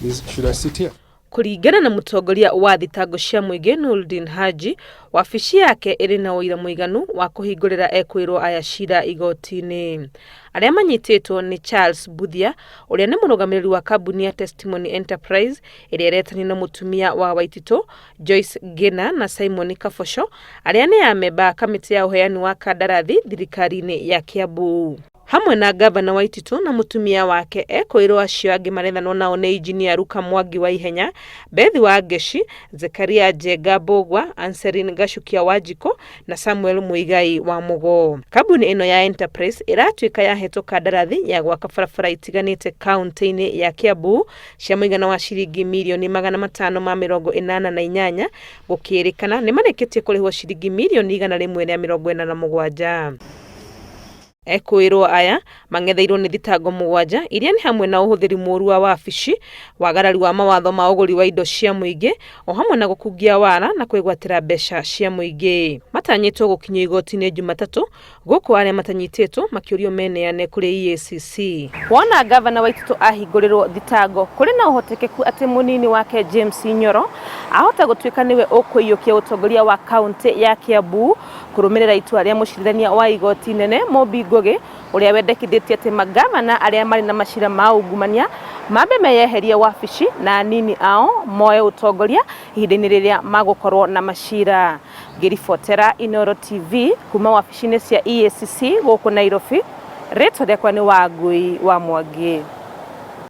Should I sit here? Kuringana na mutongoria wa thitango cia muingi Nuruddin Haji, wabici yake iri na uira muiganu wa kuhingurira ekuirwo aya cira igoti-ini. Aria manyititwo ni Charles Buthia, uria ni murugamiriri wa kambuni ya Testimony Enterprise, iria iretani na mutumia wa Waititu, Joyce Gina na Simon Kabosho, aria ni amemba kamiti ya uheani wa kandarathi thirikari-ini ya Kiambu. Hamwe na ngabana Waititu na mutumia wake ekuirwo acio angi marethanwo nao ni engineer Mwangi wa ihenya, Bethi wa Geshi, Zekaria Njenga Mbugua, Anselin Gachukia Wanjiko na Samuel Muigai wa Mugo. Kambuni ino ya Enterprise iratuika yahetwo kandarathi ya gwaka barabara itiganite kaunti-ini ya Kiambu cia muigana wa ciringi mirioni 588 gukirikana ni mareketie kurihwo ciringi mirioni 147. Ekuirwo aya mangetheirwo ni thitango 7 iria ni hamwe na uhuthiri muuru wa wabici, wagarari wa mawatho ma uguri wa indo cia muingi, o hamwe na gukungia wara na kwigwatira mbeca cia muingi. Matanyitwo gukinyio igoti-ini Jumatatu, guku aria matanyititwo makiurio meneane kuri EACC. Wona gavana Waititu ahingũrĩrwo thitango, kuri na uhotekeku ati munini wake James Nyoro ahota gutuika niwe ukuiyukia utongoria wa kaunti ya Kiambu kurumirira itua ria mucirithania wa igoti nene Mobi Ngugi, uria wendekithĩtie ati magavana aria mari na macira ma ungumania mambe meyeherie wabici na anini ao moe utongoria ihinda-ini riria magukorwo na macira. Ngiribotera Inooro TV kuma wabici-ini cia EACC guku Nairobi, rĩtwa rĩakwa ni Wangui wa Mwangi.